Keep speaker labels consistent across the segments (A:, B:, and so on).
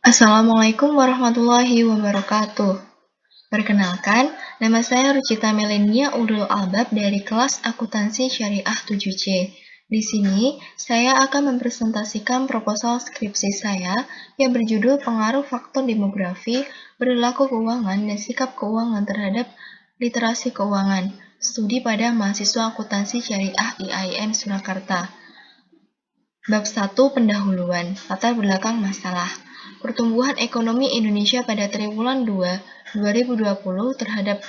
A: Assalamualaikum warahmatullahi wabarakatuh. Perkenalkan, nama saya Rucita Melenia Udul Albab dari kelas Akuntansi Syariah 7C. Di sini, saya akan mempresentasikan proposal skripsi saya yang berjudul Pengaruh Faktor Demografi, Perilaku Keuangan, dan Sikap Keuangan terhadap Literasi Keuangan. Studi pada mahasiswa Akuntansi Syariah IAIN Surakarta. Bab 1 Pendahuluan, latar belakang masalah. Pertumbuhan ekonomi Indonesia pada triwulan 2 2020 terhadap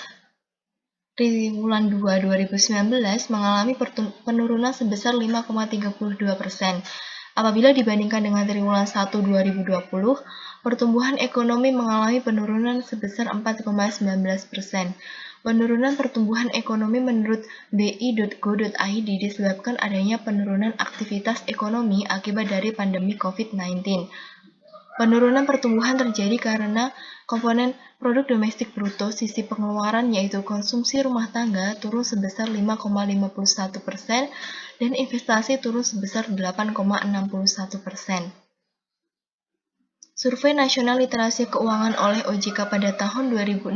A: triwulan 2 2019 mengalami penurunan sebesar 5,32%. Apabila dibandingkan dengan triwulan 1 2020, pertumbuhan ekonomi mengalami penurunan sebesar 4,19%. Penurunan pertumbuhan ekonomi menurut bi.go.id disebabkan adanya penurunan aktivitas ekonomi akibat dari pandemi COVID-19. Penurunan pertumbuhan terjadi karena komponen produk domestik bruto sisi pengeluaran yaitu konsumsi rumah tangga turun sebesar 5,51% dan investasi turun sebesar 8,61%. Survei Nasional Literasi Keuangan oleh OJK pada tahun 2016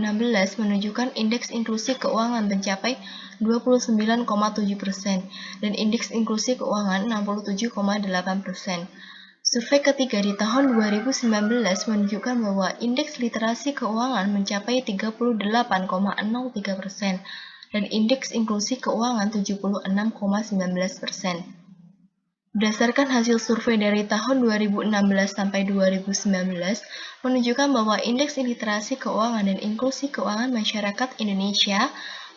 A: menunjukkan indeks inklusi keuangan mencapai 29,7% dan indeks inklusi keuangan 67,8%. Survei ketiga di tahun 2019 menunjukkan bahwa indeks literasi keuangan mencapai 38,03% dan indeks inklusi keuangan 76,19%. Berdasarkan hasil survei dari tahun 2016 sampai 2019 menunjukkan bahwa indeks literasi keuangan dan inklusi keuangan masyarakat Indonesia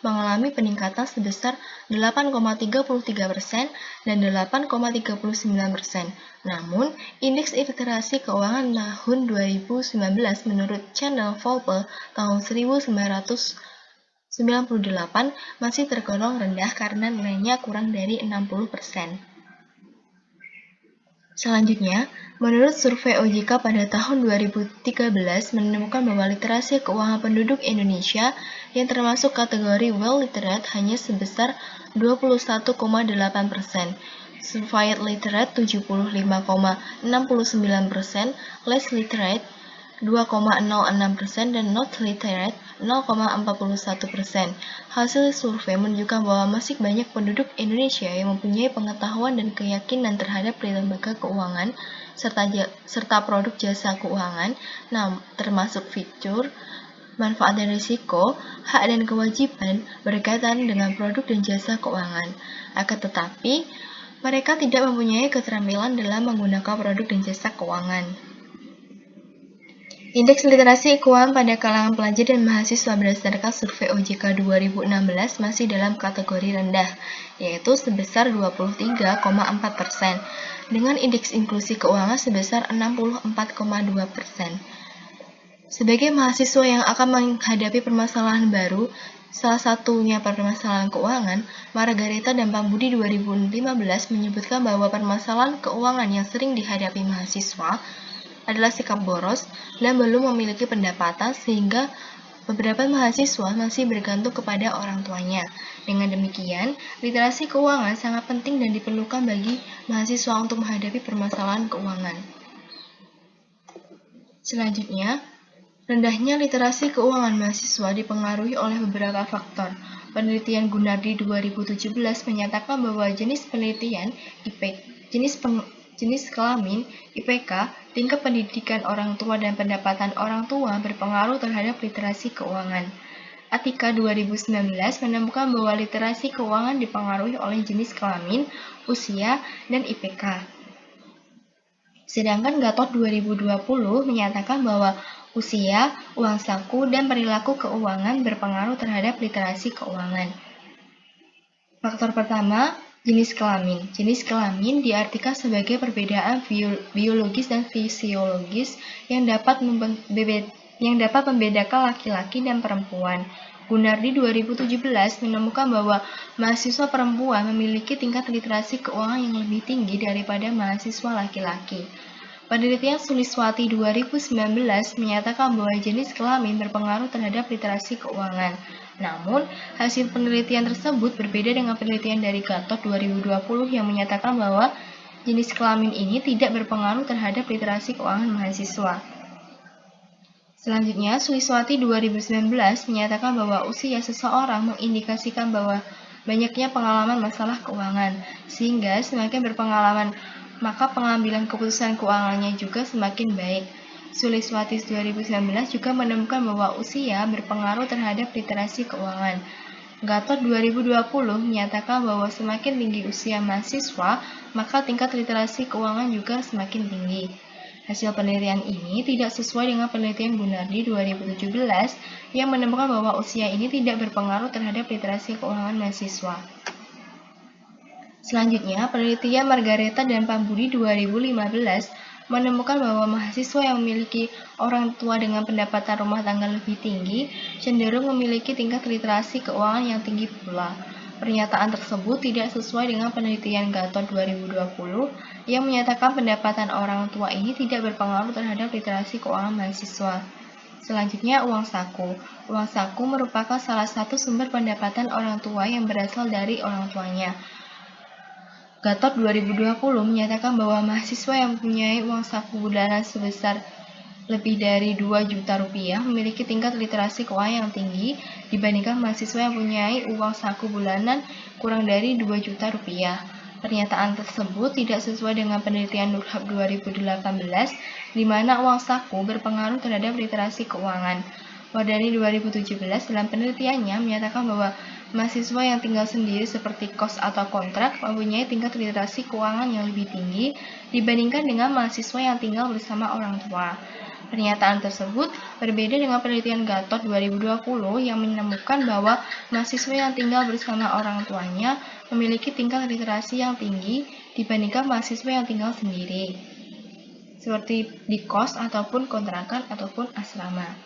A: mengalami peningkatan sebesar 8,33% dan 8,39%. Namun, indeks literasi keuangan tahun 2019 menurut Channel Volpe tahun 1998 masih tergolong rendah karena nilainya kurang dari 60%. Selanjutnya, menurut survei OJK pada tahun 2013 menemukan bahwa literasi keuangan penduduk Indonesia yang termasuk kategori well literate hanya sebesar 21,8%, Certified Literate 75,69%, Less Literate 2,06% dan Not Literate 0,41%. Hasil survei menunjukkan bahwa masih banyak penduduk Indonesia yang mempunyai pengetahuan dan keyakinan terhadap lembaga keuangan serta produk jasa keuangan, termasuk fitur, manfaat dan risiko, hak dan kewajiban berkaitan dengan produk dan jasa keuangan. Akan tetapi, mereka tidak mempunyai keterampilan dalam menggunakan produk dan jasa keuangan. Indeks literasi keuangan pada kalangan pelajar dan mahasiswa berdasarkan survei OJK 2016 masih dalam kategori rendah, yaitu sebesar 23,4%, dengan indeks inklusi keuangan sebesar 64,2%. Sebagai mahasiswa yang akan menghadapi permasalahan baru, salah satunya permasalahan keuangan, Margareta dan Pambudi 2015 menyebutkan bahwa permasalahan keuangan yang sering dihadapi mahasiswa adalah sikap boros dan belum memiliki pendapatan sehingga beberapa mahasiswa masih bergantung kepada orang tuanya. Dengan demikian, literasi keuangan sangat penting dan diperlukan bagi mahasiswa untuk menghadapi permasalahan keuangan. Selanjutnya, rendahnya literasi keuangan mahasiswa dipengaruhi oleh beberapa faktor. Penelitian Gunardi 2017 menyatakan bahwa jenis penelitian jenis kelamin, IPK, tingkat pendidikan orang tua dan pendapatan orang tua berpengaruh terhadap literasi keuangan. Atika 2019 menemukan bahwa literasi keuangan dipengaruhi oleh jenis kelamin, usia, dan IPK. Sedangkan Gatot 2020 menyatakan bahwa usia, uang saku, dan perilaku keuangan berpengaruh terhadap literasi keuangan. Faktor pertama, jenis kelamin. Jenis kelamin diartikan sebagai perbedaan biologis dan fisiologis yang dapat membedakan laki-laki dan perempuan. Gunardi 2017 menemukan bahwa mahasiswa perempuan memiliki tingkat literasi keuangan yang lebih tinggi daripada mahasiswa laki-laki. Penelitian Suliswati 2019 menyatakan bahwa jenis kelamin berpengaruh terhadap literasi keuangan. Namun, hasil penelitian tersebut berbeda dengan penelitian dari Gatot 2020 yang menyatakan bahwa jenis kelamin ini tidak berpengaruh terhadap literasi keuangan mahasiswa. Selanjutnya, Suliswati 2019 menyatakan bahwa usia seseorang mengindikasikan bahwa banyaknya pengalaman masalah keuangan, sehingga semakin berpengalaman, maka pengambilan keputusan keuangannya juga semakin baik. Suliswati 2019 juga menemukan bahwa usia berpengaruh terhadap literasi keuangan. Gatot 2020 menyatakan bahwa semakin tinggi usia mahasiswa, maka tingkat literasi keuangan juga semakin tinggi. Hasil penelitian ini tidak sesuai dengan penelitian Gunardi 2017 yang menemukan bahwa usia ini tidak berpengaruh terhadap literasi keuangan mahasiswa. Selanjutnya, penelitian Margareta dan Pambudi 2015 menemukan bahwa mahasiswa yang memiliki orang tua dengan pendapatan rumah tangga lebih tinggi cenderung memiliki tingkat literasi keuangan yang tinggi pula. Pernyataan tersebut tidak sesuai dengan penelitian Gatot 2020 yang menyatakan pendapatan orang tua ini tidak berpengaruh terhadap literasi keuangan mahasiswa. Selanjutnya, uang saku. Uang saku merupakan salah satu sumber pendapatan orang tua yang berasal dari orang tuanya. Gatot 2020 menyatakan bahwa mahasiswa yang mempunyai uang saku bulanan sebesar lebih dari 2 juta rupiah memiliki tingkat literasi keuangan yang tinggi dibandingkan mahasiswa yang mempunyai uang saku bulanan kurang dari 2 juta rupiah. Pernyataan tersebut tidak sesuai dengan penelitian Nurhab 2018 di mana uang saku berpengaruh terhadap literasi keuangan. Wardani 2017 dalam penelitiannya menyatakan bahwa mahasiswa yang tinggal sendiri seperti kos atau kontrak mempunyai tingkat literasi keuangan yang lebih tinggi dibandingkan dengan mahasiswa yang tinggal bersama orang tua. Pernyataan tersebut berbeda dengan penelitian Gatot 2020 yang menemukan bahwa mahasiswa yang tinggal bersama orang tuanya memiliki tingkat literasi yang tinggi dibandingkan mahasiswa yang tinggal sendiri, seperti di kos ataupun kontrakan ataupun asrama.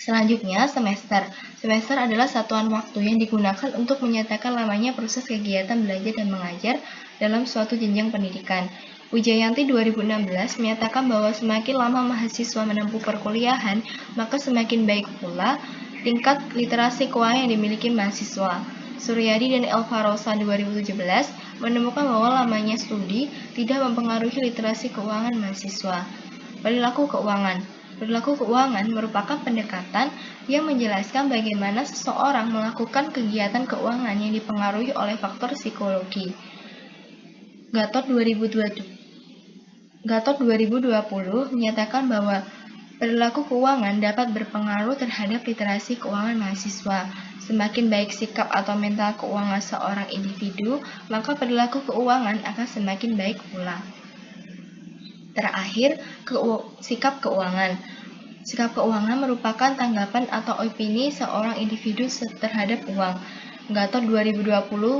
A: Selanjutnya, semester. Semester adalah satuan waktu yang digunakan untuk menyatakan lamanya proses kegiatan belajar dan mengajar dalam suatu jenjang pendidikan. Wijayanti 2016 menyatakan bahwa semakin lama mahasiswa menempuh perkuliahan, maka semakin baik pula tingkat literasi keuangan yang dimiliki mahasiswa. Suryadi dan Elvarosa 2017 menemukan bahwa lamanya studi tidak mempengaruhi literasi keuangan mahasiswa. Perilaku keuangan. Perilaku keuangan merupakan pendekatan yang menjelaskan bagaimana seseorang melakukan kegiatan keuangan yang dipengaruhi oleh faktor psikologi. Gatot 2020 menyatakan bahwa perilaku keuangan dapat berpengaruh terhadap literasi keuangan mahasiswa. Semakin baik sikap atau mental keuangan seorang individu, maka perilaku keuangan akan semakin baik pula. Terakhir, sikap keuangan. Sikap keuangan merupakan tanggapan atau opini seorang individu terhadap uang. Gatot 2020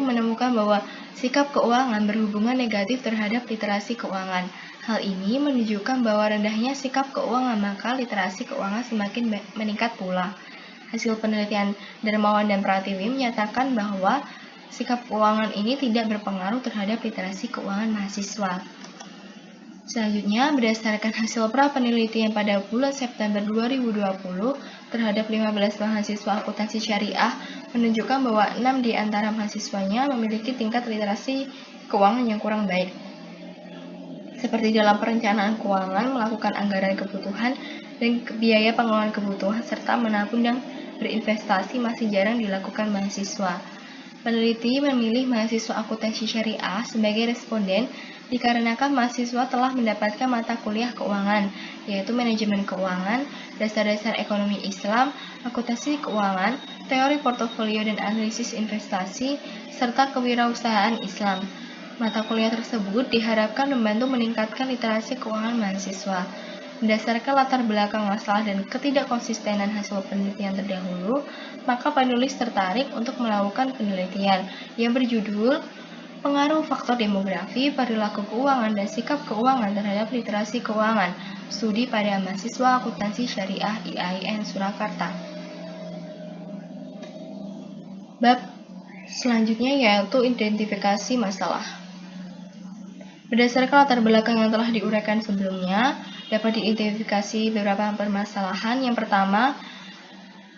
A: menemukan bahwa sikap keuangan berhubungan negatif terhadap literasi keuangan. Hal ini menunjukkan bahwa rendahnya sikap keuangan maka literasi keuangan semakin meningkat pula. Hasil penelitian Darmawan dan Pratiwi menyatakan bahwa sikap keuangan ini tidak berpengaruh terhadap literasi keuangan mahasiswa. Selanjutnya, berdasarkan hasil pra-penelitian pada bulan September 2020 terhadap 15 mahasiswa akuntansi syariah menunjukkan bahwa 6 di antara mahasiswanya memiliki tingkat literasi keuangan yang kurang baik. Seperti dalam perencanaan keuangan, melakukan anggaran kebutuhan, dan biaya pengelolaan kebutuhan, serta menabung dan berinvestasi masih jarang dilakukan mahasiswa. Peneliti memilih mahasiswa akuntansi syariah sebagai responden dikarenakan mahasiswa telah mendapatkan mata kuliah keuangan, yaitu manajemen keuangan, dasar-dasar ekonomi Islam, akuntansi keuangan, teori portofolio dan analisis investasi, serta kewirausahaan Islam. Mata kuliah tersebut diharapkan membantu meningkatkan literasi keuangan mahasiswa. Berdasarkan latar belakang masalah dan ketidakkonsistenan hasil penelitian terdahulu, maka penulis tertarik untuk melakukan penelitian yang berjudul Pengaruh Faktor Demografi, Perilaku Keuangan, dan Sikap Keuangan terhadap Literasi Keuangan, Studi pada Mahasiswa Akuntansi Syariah IAIN Surakarta. Bab selanjutnya yaitu identifikasi masalah. Berdasarkan latar belakang yang telah diuraikan sebelumnya, dapat diidentifikasi beberapa permasalahan. Yang pertama,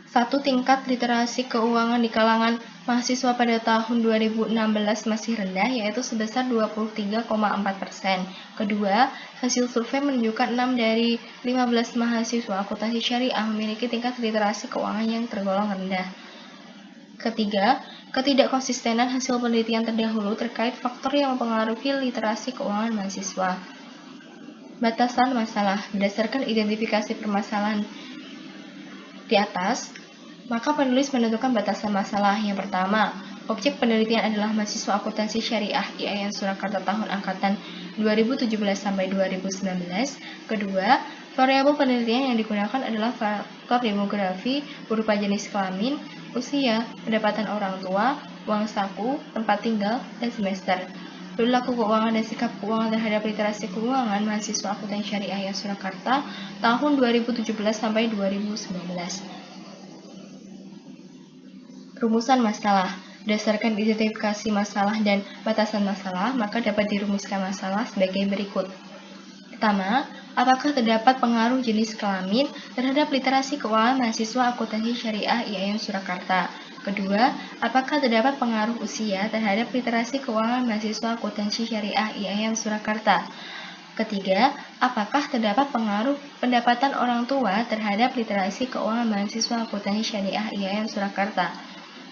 A: satu tingkat literasi keuangan di kalangan Mahasiswa pada tahun 2016 masih rendah, yaitu sebesar 23,4%. Kedua, hasil survei menunjukkan 6 dari 15 mahasiswa akuntansi syariah memiliki tingkat literasi keuangan yang tergolong rendah. Ketiga, ketidakkonsistenan hasil penelitian terdahulu terkait faktor yang mempengaruhi literasi keuangan mahasiswa. Batasan masalah. Berdasarkan identifikasi permasalahan di atas, maka penulis menentukan batasan masalah. Yang pertama, objek penelitian adalah mahasiswa akuntansi syariah IAIN Surakarta tahun angkatan 2017 sampai 2019. Kedua, variabel penelitian yang digunakan adalah faktor demografi berupa jenis kelamin, usia, pendapatan orang tua, uang saku, tempat tinggal, dan semester. Perilaku keuangan dan sikap keuangan terhadap literasi keuangan mahasiswa akuntansi syariah IAIN Surakarta tahun 2017 sampai 2019. Rumusan masalah. Berdasarkan identifikasi masalah dan batasan masalah, maka dapat dirumuskan masalah sebagai berikut. Pertama, apakah terdapat pengaruh jenis kelamin terhadap literasi keuangan mahasiswa akuntansi syariah IAIN Surakarta? Kedua, apakah terdapat pengaruh usia terhadap literasi keuangan mahasiswa akuntansi syariah IAIN Surakarta? Ketiga, apakah terdapat pengaruh pendapatan orang tua terhadap literasi keuangan mahasiswa akuntansi syariah IAIN Surakarta?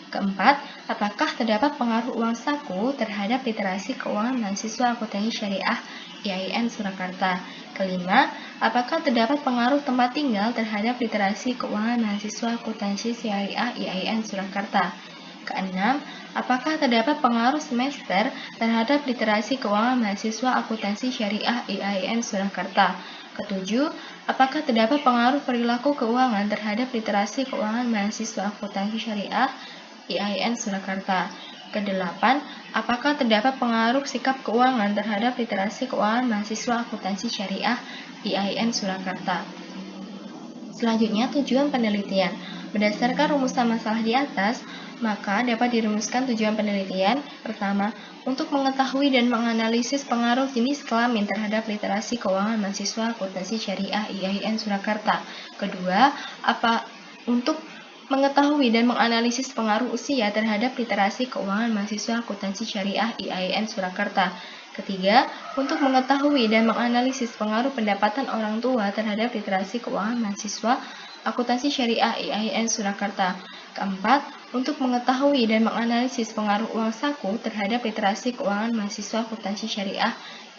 A: Keempat, apakah terdapat pengaruh uang saku terhadap literasi keuangan mahasiswa akuntansi syariah IAIN Surakarta? Kelima, apakah terdapat pengaruh tempat tinggal terhadap literasi keuangan mahasiswa akuntansi syariah IAIN Surakarta? Keenam, apakah terdapat pengaruh semester terhadap literasi keuangan mahasiswa akuntansi syariah IAIN Surakarta? Ketujuh, apakah terdapat pengaruh perilaku keuangan terhadap literasi keuangan mahasiswa akuntansi syariah IAIN Surakarta? Kedelapan, apakah terdapat pengaruh sikap keuangan terhadap literasi keuangan mahasiswa akuntansi syariah IAIN Surakarta? Selanjutnya, tujuan penelitian. Berdasarkan rumusan masalah di atas, maka dapat dirumuskan tujuan penelitian. Pertama, untuk mengetahui dan menganalisis pengaruh jenis kelamin terhadap literasi keuangan mahasiswa akuntansi syariah IAIN Surakarta. Kedua, untuk mengetahui dan menganalisis pengaruh usia terhadap literasi keuangan mahasiswa akuntansi syariah IAIN Surakarta. Ketiga, untuk mengetahui dan menganalisis pengaruh pendapatan orang tua terhadap literasi keuangan mahasiswa akuntansi syariah IAIN Surakarta. Keempat, untuk mengetahui dan menganalisis pengaruh uang saku terhadap literasi keuangan mahasiswa akuntansi syariah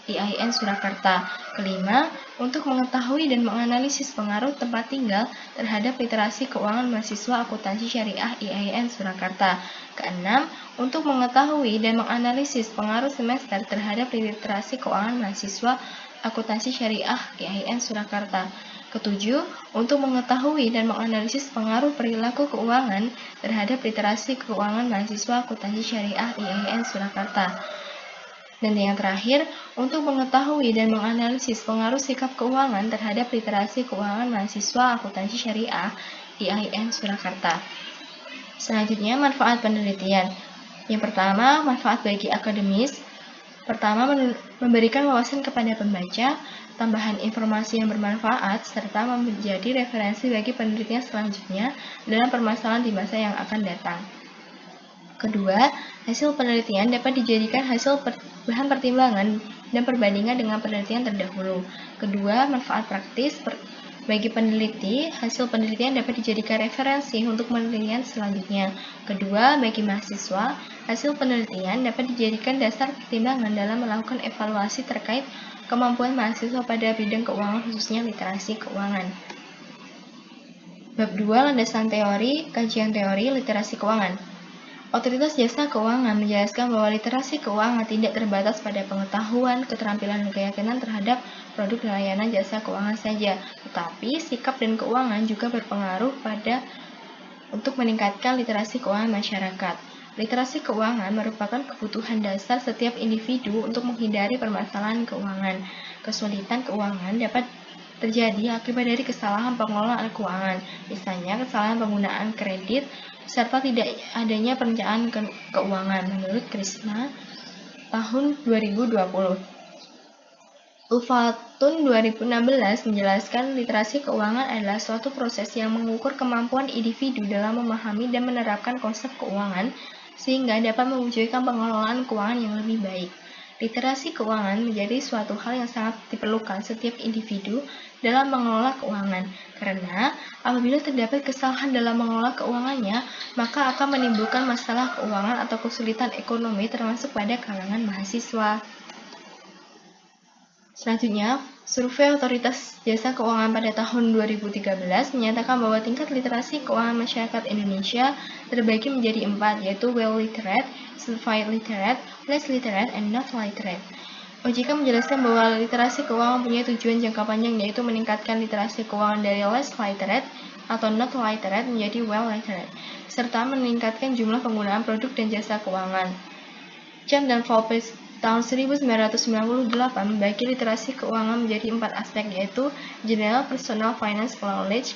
A: IAIN Surakarta. Kelima, untuk mengetahui dan menganalisis pengaruh tempat tinggal terhadap literasi keuangan mahasiswa akuntansi syariah IAIN Surakarta. Keenam, untuk mengetahui dan menganalisis pengaruh semester terhadap literasi keuangan mahasiswa akuntansi syariah IAIN Surakarta. Ketujuh, untuk mengetahui dan menganalisis pengaruh perilaku keuangan terhadap literasi keuangan mahasiswa akuntansi syariah IAIN Surakarta. Dan yang terakhir, untuk mengetahui dan menganalisis pengaruh sikap keuangan terhadap literasi keuangan mahasiswa akuntansi syariah IAIN Surakarta. Selanjutnya, manfaat penelitian. Yang pertama, manfaat bagi akademis. Pertama, memberikan wawasan kepada pembaca, tambahan informasi yang bermanfaat, serta menjadi referensi bagi penelitian selanjutnya dalam permasalahan di masa yang akan datang. Kedua, hasil penelitian dapat dijadikan bahan pertimbangan dan perbandingan dengan penelitian terdahulu. Kedua, manfaat praktis bagi peneliti, hasil penelitian dapat dijadikan referensi untuk penelitian selanjutnya. Kedua, bagi mahasiswa, hasil penelitian dapat dijadikan dasar pertimbangan dalam melakukan evaluasi terkait kemampuan mahasiswa pada bidang keuangan, khususnya literasi keuangan. Bab 2, landasan teori, kajian teori literasi keuangan. Otoritas Jasa Keuangan menjelaskan bahwa literasi keuangan tidak terbatas pada pengetahuan, keterampilan, dan keyakinan terhadap produk dan layanan jasa keuangan saja, tetapi sikap dan keuangan juga berpengaruh untuk meningkatkan literasi keuangan masyarakat. Literasi keuangan merupakan kebutuhan dasar setiap individu untuk menghindari permasalahan keuangan. Kesulitan keuangan dapat terjadi akibat dari kesalahan pengelolaan keuangan, misalnya kesalahan penggunaan kredit, serta tidak adanya perencanaan keuangan. Menurut Krisna, tahun 2020. Ulfatun 2016 menjelaskan literasi keuangan adalah suatu proses yang mengukur kemampuan individu dalam memahami dan menerapkan konsep keuangan sehingga dapat mewujudkan pengelolaan keuangan yang lebih baik. Literasi keuangan menjadi suatu hal yang sangat diperlukan setiap individu dalam mengelola keuangan, karena apabila terdapat kesalahan dalam mengelola keuangannya, maka akan menimbulkan masalah keuangan atau kesulitan ekonomi termasuk pada kalangan mahasiswa. Selanjutnya, survei Otoritas Jasa Keuangan pada tahun 2013 menyatakan bahwa tingkat literasi keuangan masyarakat Indonesia terbagi menjadi 4, yaitu well literate, certified literate, less literate, and not literate. OJK menjelaskan bahwa literasi keuangan punya tujuan jangka panjang, yaitu meningkatkan literasi keuangan dari less literate atau not literate menjadi well literate, serta meningkatkan jumlah penggunaan produk dan jasa keuangan. Chan dan Volpes tahun 1998 membagi literasi keuangan menjadi 4 aspek, yaitu General Personal Finance Knowledge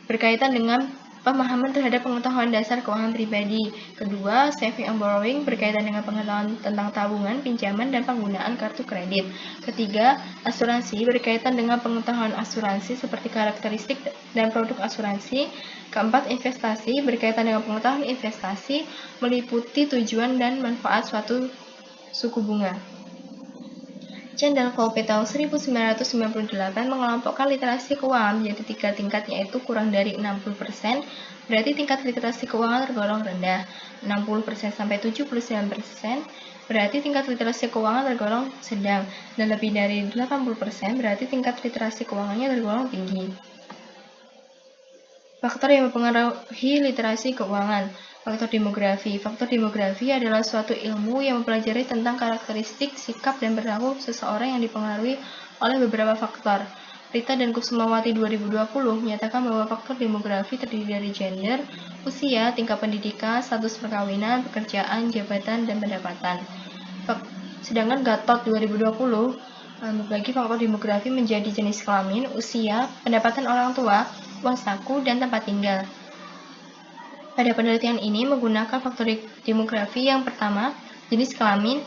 A: berkaitan dengan pemahaman terhadap pengetahuan dasar keuangan pribadi. Kedua, Saving and Borrowing berkaitan dengan pengetahuan tentang tabungan, pinjaman, dan penggunaan kartu kredit. Ketiga, Asuransi berkaitan dengan pengetahuan asuransi seperti karakteristik dan produk asuransi. Keempat, Investasi berkaitan dengan pengetahuan investasi meliputi tujuan dan manfaat suatu suku bunga. Chan dan Volpe tahun 1998 mengelompokkan literasi keuangan menjadi 3 tingkat, yaitu kurang dari 60%, berarti tingkat literasi keuangan tergolong rendah. 60% sampai 79%, berarti tingkat literasi keuangan tergolong sedang. Dan lebih dari 80%, berarti tingkat literasi keuangannya tergolong tinggi. Faktor yang mempengaruhi literasi keuangan. Faktor demografi. Faktor demografi adalah suatu ilmu yang mempelajari tentang karakteristik, sikap, dan perilaku seseorang yang dipengaruhi oleh beberapa faktor. Rita dan Kusumawati 2020 menyatakan bahwa faktor demografi terdiri dari gender, usia, tingkat pendidikan, status perkawinan, pekerjaan, jabatan, dan pendapatan. Sedangkan Gatot 2020 membagi faktor demografi menjadi jenis kelamin, usia, pendapatan orang tua, uang saku, dan tempat tinggal. Pada penelitian ini menggunakan faktor demografi yang pertama, jenis kelamin.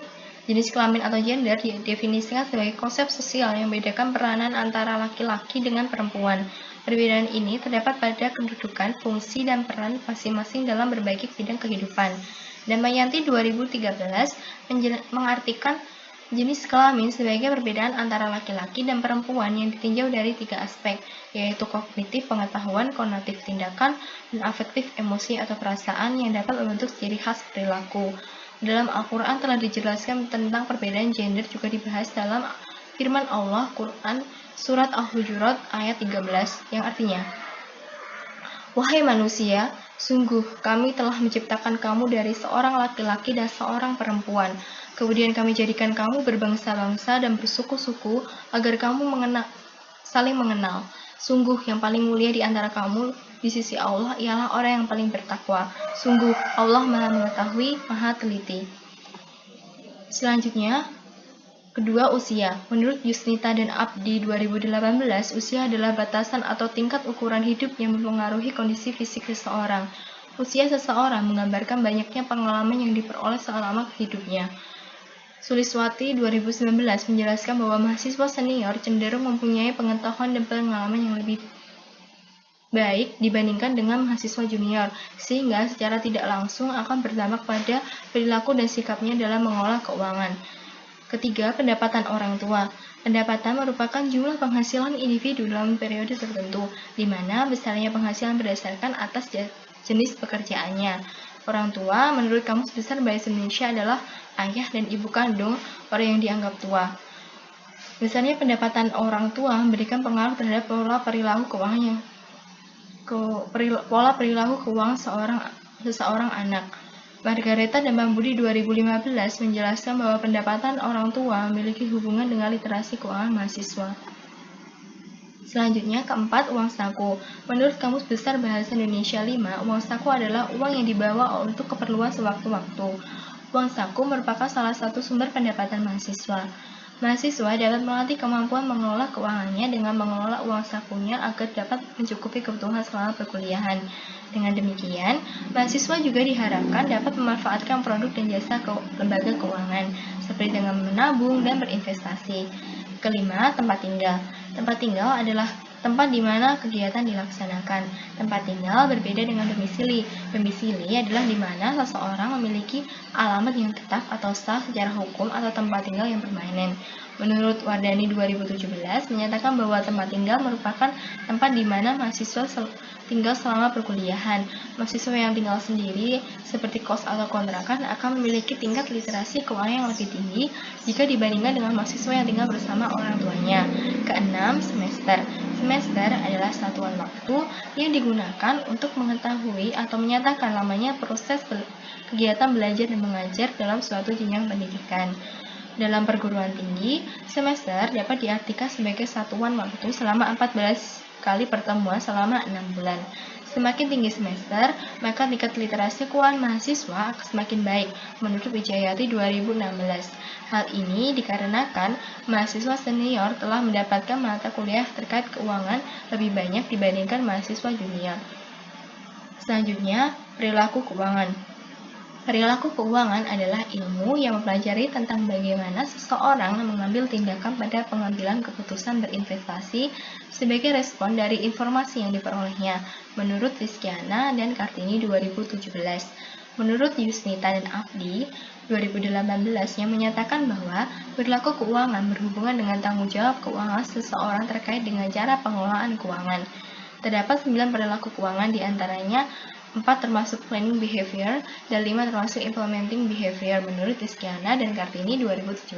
A: Jenis kelamin atau gender didefinisikan sebagai konsep sosial yang membedakan peranan antara laki-laki dengan perempuan. Perbedaan ini terdapat pada kedudukan, fungsi, dan peran masing-masing dalam berbagai bidang kehidupan. Dan Mayanti 2013 mengartikan jenis kelamin sebagai perbedaan antara laki-laki dan perempuan yang ditinjau dari 3 aspek, yaitu kognitif pengetahuan, konatif tindakan, dan afektif emosi atau perasaan yang dapat membentuk ciri khas perilaku. Dalam Al-Quran telah dijelaskan tentang perbedaan gender juga dibahas dalam firman Allah Quran Surat Al-Hujurat ayat 13 yang artinya, "Wahai manusia, sungguh kami telah menciptakan kamu dari seorang laki-laki dan seorang perempuan. Kemudian kami jadikan kamu berbangsa-bangsa dan bersuku-suku agar kamu saling mengenal. Sungguh yang paling mulia di antara kamu di sisi Allah ialah orang yang paling bertakwa. Sungguh Allah Maha Mengetahui, Maha Teliti." Selanjutnya, kedua, usia. Menurut Yusnita dan Abdi 2018, usia adalah batasan atau tingkat ukuran hidup yang mempengaruhi kondisi fisik seseorang. Usia seseorang menggambarkan banyaknya pengalaman yang diperoleh selama hidupnya. Suliswati 2019 menjelaskan bahwa mahasiswa senior cenderung mempunyai pengetahuan dan pengalaman yang lebih baik dibandingkan dengan mahasiswa junior, sehingga secara tidak langsung akan berdampak pada perilaku dan sikapnya dalam mengolah keuangan. Ketiga, pendapatan orang tua. Pendapatan merupakan jumlah penghasilan individu dalam periode tertentu, di mana besarnya penghasilan berdasarkan atas jenis pekerjaannya. Orang tua, menurut Kamus Besar Bahasa Indonesia, adalah ayah dan ibu kandung orang yang dianggap tua. Besarnya pendapatan orang tua memberikan pengaruh terhadap pola perilaku keuangan seseorang anak. Margareta dan Bambudi 2015 menjelaskan bahwa pendapatan orang tua memiliki hubungan dengan literasi keuangan mahasiswa. Selanjutnya, keempat, uang saku. Menurut Kamus Besar Bahasa Indonesia 5, uang saku adalah uang yang dibawa untuk keperluan sewaktu-waktu. Uang saku merupakan salah satu sumber pendapatan mahasiswa. Mahasiswa dapat melatih kemampuan mengelola keuangannya dengan mengelola uang sakunya agar dapat mencukupi kebutuhan selama perkuliahan. Dengan demikian, mahasiswa juga diharapkan dapat memanfaatkan produk dan jasa lembaga keuangan, seperti dengan menabung dan berinvestasi. Kelima, tempat tinggal. Tempat tinggal adalah tempat di mana kegiatan dilaksanakan. Tempat tinggal berbeda dengan domisili. Domisili adalah di mana seseorang memiliki alamat yang tetap atau sah secara hukum atau tempat tinggal yang permanen. Menurut Wardani 2017 menyatakan bahwa tempat tinggal merupakan tempat di mana mahasiswa tinggal selama perkuliahan. Mahasiswa yang tinggal sendiri seperti kos atau kontrakan akan memiliki tingkat literasi keuangan yang lebih tinggi jika dibandingkan dengan mahasiswa yang tinggal bersama orang tuanya. Keenam, semester. Semester adalah satuan waktu yang digunakan untuk mengetahui atau menyatakan lamanya proses kegiatan belajar dan mengajar dalam suatu jenjang pendidikan. Dalam perguruan tinggi, semester dapat diartikan sebagai satuan waktu selama 14 kali pertemuan selama 6 bulan. Semakin tinggi semester, maka tingkat literasi keuangan mahasiswa akan semakin baik, menurut Wijayati 2016. Hal ini dikarenakan mahasiswa senior telah mendapatkan mata kuliah terkait keuangan lebih banyak dibandingkan mahasiswa junior. Selanjutnya, perilaku keuangan. Perilaku keuangan adalah ilmu yang mempelajari tentang bagaimana seseorang mengambil tindakan pada pengambilan keputusan berinvestasi sebagai respon dari informasi yang diperolehnya, menurut Rizkyana dan Kartini 2017. Menurut Yusnita dan Afdi 2018 yang menyatakan bahwa perilaku keuangan berhubungan dengan tanggung jawab keuangan seseorang terkait dengan cara pengelolaan keuangan. Terdapat 9 perilaku keuangan diantaranya 4 termasuk planning behavior dan 5 termasuk implementing behavior menurut Rizkyana dan Kartini 2017.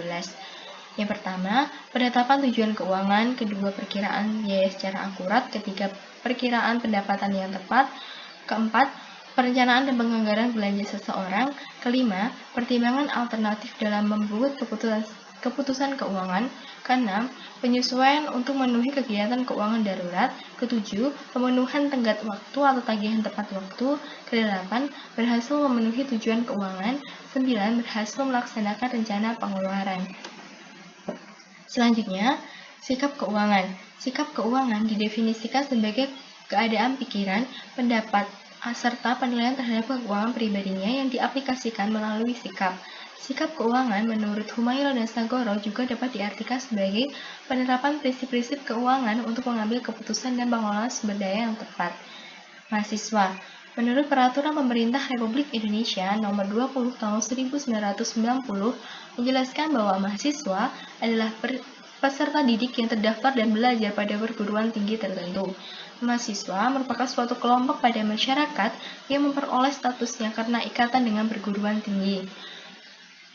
A: Yang pertama, penetapan tujuan keuangan, kedua perkiraan biaya secara akurat, ketiga perkiraan pendapatan yang tepat, keempat perencanaan dan penganggaran belanja seseorang, kelima pertimbangan alternatif dalam membuat keputusan keuangan, keenam penyesuaian untuk memenuhi kegiatan keuangan darurat, ketujuh pemenuhan tenggat waktu atau tagihan tepat waktu, kedelapan berhasil memenuhi tujuan keuangan, 9 berhasil melaksanakan rencana pengeluaran. Selanjutnya, sikap keuangan. Sikap keuangan didefinisikan sebagai keadaan pikiran, pendapat, serta penilaian terhadap keuangan pribadinya yang diaplikasikan melalui sikap. Sikap keuangan menurut Humayra dan Sagoro juga dapat diartikan sebagai penerapan prinsip-prinsip keuangan untuk mengambil keputusan dan pengelolaan sumber daya yang tepat. Mahasiswa. Menurut Peraturan Pemerintah Republik Indonesia Nomor 20 Tahun 1990 menjelaskan bahwa mahasiswa adalah peserta didik yang terdaftar dan belajar pada perguruan tinggi tertentu. Mahasiswa merupakan suatu kelompok pada masyarakat yang memperoleh statusnya karena ikatan dengan perguruan tinggi.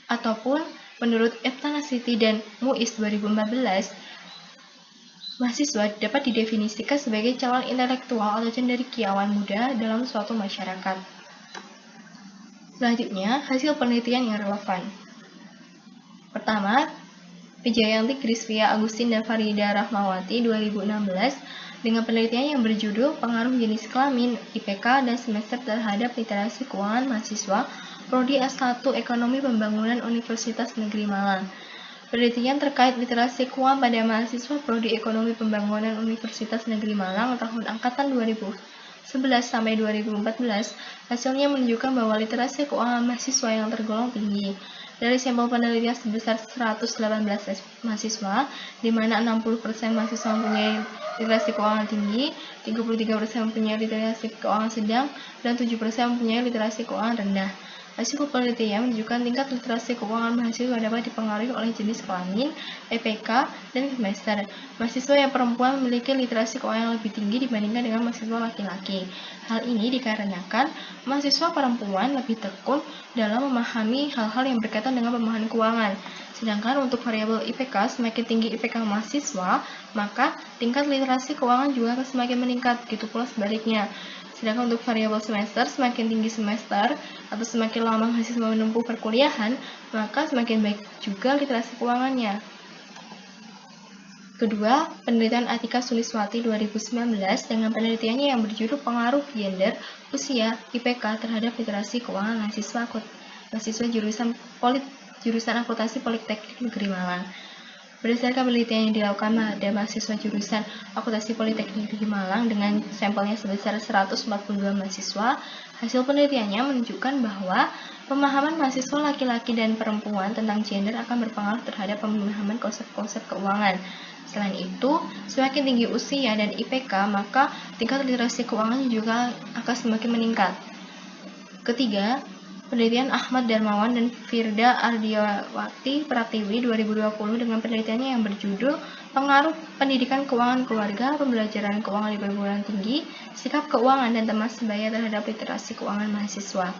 A: Ataupun menurut Eptanasiti dan Muiz 2014, mahasiswa dapat didefinisikan sebagai calon intelektual atau cendekiawan muda dalam suatu masyarakat. Selanjutnya, hasil penelitian yang relevan. Pertama, Wijayanti, Krisvia, Agustin, dan Farida Rahmawati 2016 dengan penelitian yang berjudul Pengaruh Jenis Kelamin, IPK, dan Semester terhadap Literasi Keuangan Mahasiswa Prodi S1 Ekonomi Pembangunan Universitas Negeri Malang. Penelitian terkait literasi keuangan pada mahasiswa Prodi Ekonomi Pembangunan Universitas Negeri Malang tahun angkatan 2011 sampai 2014, hasilnya menunjukkan bahwa literasi keuangan mahasiswa yang tergolong tinggi. Dari sampel penelitian sebesar 118 mahasiswa, di mana 60% mahasiswa mempunyai literasi keuangan tinggi, 33% mempunyai literasi keuangan sedang, dan 7% mempunyai literasi keuangan rendah. Hasil penelitian menunjukkan tingkat literasi keuangan mahasiswa dapat dipengaruhi oleh jenis kelamin, IPK, dan semester. Mahasiswa yang perempuan memiliki literasi keuangan yang lebih tinggi dibandingkan dengan mahasiswa laki-laki. Hal ini dikarenakan mahasiswa perempuan lebih tekun dalam memahami hal-hal yang berkaitan dengan pemahaman keuangan. Sedangkan untuk variabel IPK, semakin tinggi IPK mahasiswa, maka tingkat literasi keuangan juga akan semakin meningkat, gitu pula sebaliknya. Sedangkan untuk variabel semester, semakin tinggi semester atau semakin lama mahasiswa menempuh perkuliahan, maka semakin baik juga literasi keuangannya. Kedua, penelitian Atika Suliswati 2019 dengan penelitiannya yang berjudul Pengaruh Gender, Usia, IPK terhadap Literasi Keuangan mahasiswa jurusan Akuntansi Politeknik Negeri Malang. Berdasarkan penelitian yang dilakukan pada mahasiswa jurusan Akuntansi Politeknik Negeri Malang dengan sampelnya sebesar 142 mahasiswa, hasil penelitiannya menunjukkan bahwa pemahaman mahasiswa laki-laki dan perempuan tentang gender akan berpengaruh terhadap pemahaman konsep-konsep keuangan. Selain itu, semakin tinggi usia dan IPK, maka tingkat literasi keuangan juga akan semakin meningkat. Ketiga, penelitian Ahmad Darmawan dan Firda Ardiawati Pratiwi 2020 dengan penelitiannya yang berjudul Pengaruh Pendidikan Keuangan Keluarga, Pembelajaran Keuangan di Perguruan Tinggi, Sikap Keuangan dan Teman Sebaya terhadap Literasi Keuangan Mahasiswa.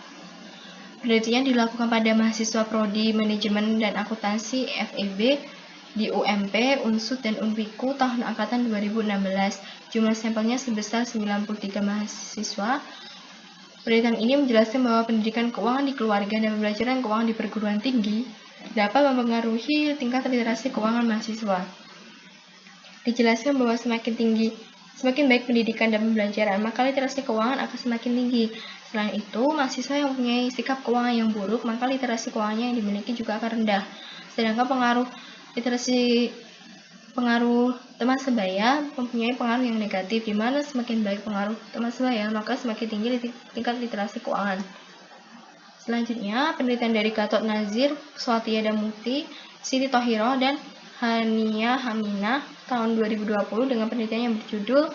A: Penelitian dilakukan pada mahasiswa Prodi Manajemen dan Akuntansi FEB di UMP, Unsud, dan Unpiku tahun angkatan 2016. Jumlah sampelnya sebesar 93 mahasiswa. Penelitian ini menjelaskan bahwa pendidikan keuangan di keluarga dan pembelajaran keuangan di perguruan tinggi dapat mempengaruhi tingkat literasi keuangan mahasiswa. Dijelaskan bahwa semakin baik pendidikan dan pembelajaran, maka literasi keuangan akan semakin tinggi. Selain itu, mahasiswa yang mempunyai sikap keuangan yang buruk, maka literasi keuangannya yang dimiliki juga akan rendah. Sedangkan pengaruh teman sebaya mempunyai pengaruh yang negatif, di mana semakin baik pengaruh teman sebaya, maka semakin tinggi tingkat literasi keuangan. Selanjutnya, penelitian dari Gatot Nazir, Swatia Damuti, Siti Tohiro, dan Hania Haminah tahun 2020 dengan penelitian yang berjudul